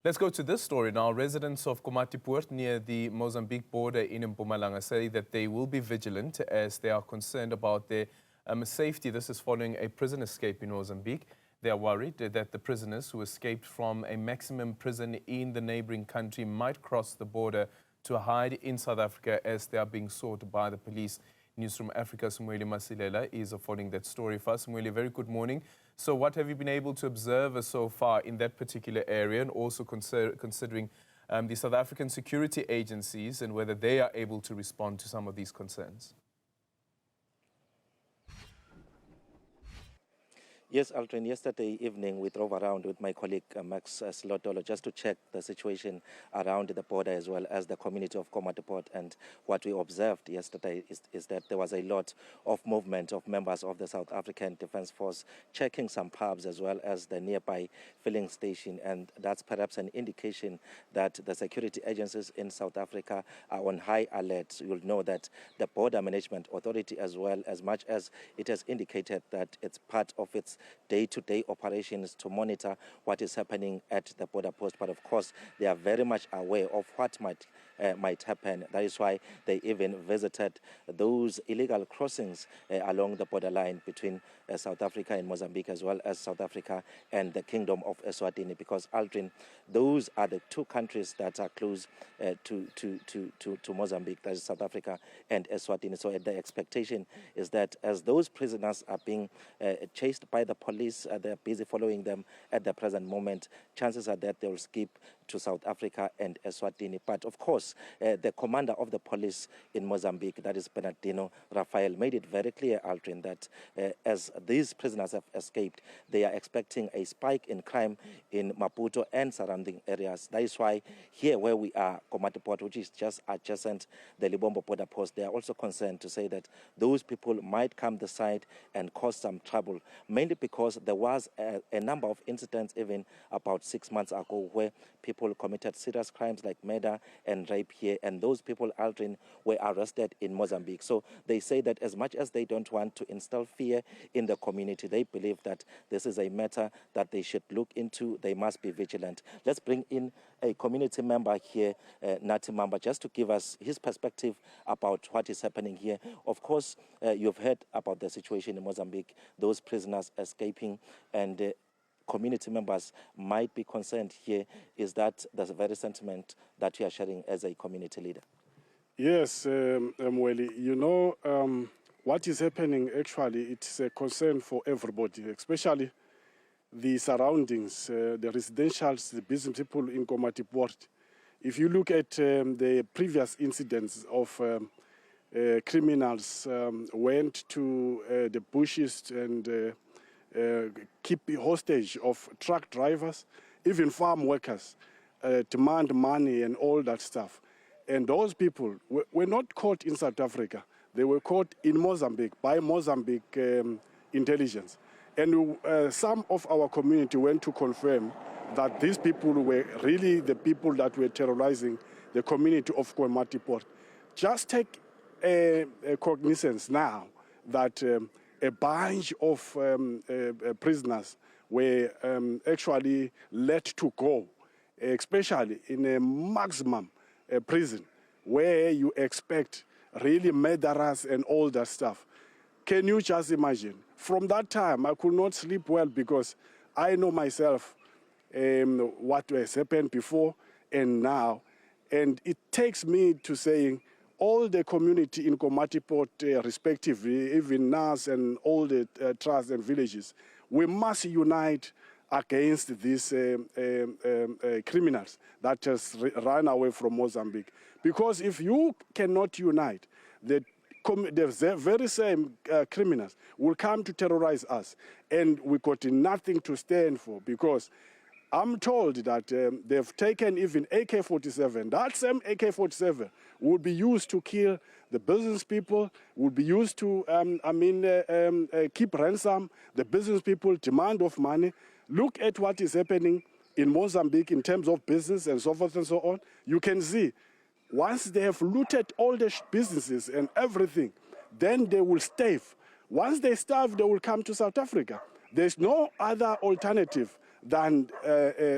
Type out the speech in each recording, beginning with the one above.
Let's go to this story now. Residents of Komatipoort near the Mozambique border in Mpumalanga say that they will be vigilant as they are concerned about their safety. This is following a prison escape in Mozambique. They are worried that the prisoners who escaped from a maximum prison in the neighboring country might cross the border to hide in South Africa as they are being sought by the police. Newzroom Afrika's Mweli Masilela is following that story for us. Mweli, very good morning. So what have you been able to observe so far in that particular area, and also considering the South African security agencies and whether they are able to respond to some of these concerns? Yes, Aldrin, yesterday evening we drove around with my colleague Max Slotolo just to check the situation around the border as well as the community of Komatipoort. And what we observed yesterday is that there was a lot of movement of members of the South African Defence Force checking some pubs as well as the nearby filling station. And that's perhaps an indication that the security agencies in South Africa are on high alert. You'll know that the Border Management Authority as well, as much as it has indicated that it's part of its day-to-day operations to monitor what is happening at the border post. But of course, they are very much aware of what might happen. That is why they even visited those illegal crossings along the borderline between South Africa and Mozambique, as well as South Africa and the Kingdom of Eswatini, because Aldrin, those are the two countries that are close to Mozambique, that is South Africa and Eswatini. So the expectation is that as those prisoners are being chased by the police, they're busy following them at the present moment, chances are that they will skip to South Africa and Eswatini. But of course, the commander of the police in Mozambique, that is Bernardino Rafael, made it very clear, Aldrin, that as these prisoners have escaped, they are expecting a spike in crime in Maputo and surrounding areas. That is why here where we are, Komatipoort, which is just adjacent the Libombo border post, they are also concerned to say that those people might come the side and cause some trouble, mainly because there was a number of incidents even about 6 months ago where people committed serious crimes like murder and rape here, and those people, Aldrin, were arrested in Mozambique. So they say that as much as they don't want to instill fear in the community, they believe that this is a matter that they should look into. They must be vigilant. Let's bring in a community member here, Nati Mamba, just to give us his perspective about what is happening here. Of course, you've heard about the situation in Mozambique, those prisoners escaping, and community members might be concerned here. Is that the very sentiment that you are sharing as a community leader? Yes, Mweli, you know, what is happening actually, it's a concern for everybody, especially the surroundings, the residentials, the business people in Komatipoort. If you look at the previous incidents of criminals went to the bushes and keep hostage of truck drivers, even farm workers, demand money and all that stuff. And those people were not caught in South Africa. They were caught in Mozambique by Mozambique intelligence. And some of our community went to confirm that these people were really the people that were terrorizing the community of Komatipoort. Just take cognizance now that a bunch of prisoners were actually let to go, especially in a maximum prison where you expect really murderers and all that stuff. Can you just imagine? From that time, I could not sleep well because I know myself what has happened before and now. And it takes me to saying all the community in Komatipoort, respectively, even NAS and all the trusts and villages, we must unite against these criminals that just run away from Mozambique. Because if you cannot unite, the very same criminals will come to terrorize us, and we got nothing to stand for, because I'm told that they've taken even AK-47. That same AK-47 would be used to kill the business people, would be used to, keep ransom, the business people, demand of money. Look at what is happening in Mozambique in terms of business and so forth and so on. You can see, once they have looted all the businesses and everything, then they will starve. Once they starve, they will come to South Africa. There's no other alternative than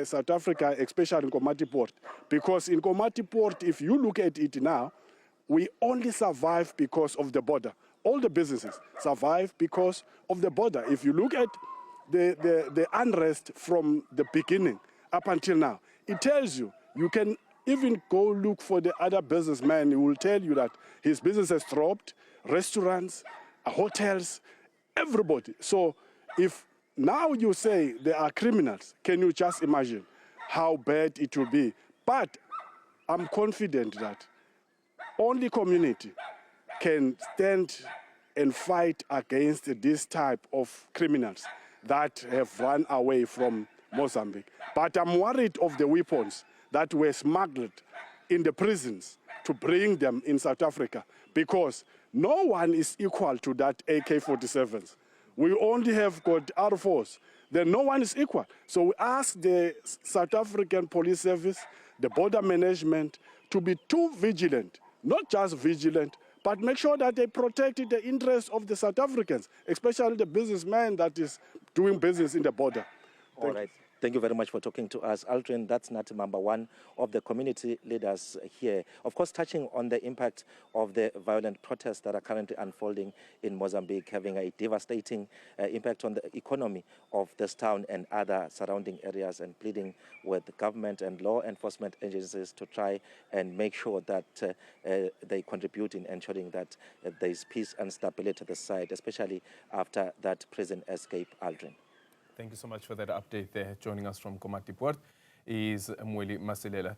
South Africa, especially in Komatipoort. Because in Komatipoort, if you look at it now, we only survive because of the border. All the businesses survive because of the border. If you look at the unrest from the beginning up until now, it tells you, you can even go look for the other businessman, he will tell you that his business has dropped, restaurants, hotels, everybody. So if now you say there are criminals, can you just imagine how bad it will be? But I'm confident that only community can stand and fight against this type of criminals that have run away from Mozambique. But I'm worried of the weapons that were smuggled in the prisons to bring them in South Africa, because no one is equal to that AK-47s. We only have got R4s. Then no one is equal. So we ask the South African Police Service, the border management, to be too vigilant, not just vigilant, but make sure that they protect the interests of the South Africans, especially the businessman that is doing business in the border. All right. Thank you very much for talking to us. Aldrin, that's number one of the community leaders here. Of course, touching on the impact of the violent protests that are currently unfolding in Mozambique, having a devastating impact on the economy of this town and other surrounding areas, and pleading with the government and law enforcement agencies to try and make sure that they contribute in ensuring that there is peace and stability at the site, especially after that prison escape, Aldrin. Thank you so much for that update there. Joining us from Komatipoort is Mweli Masilela.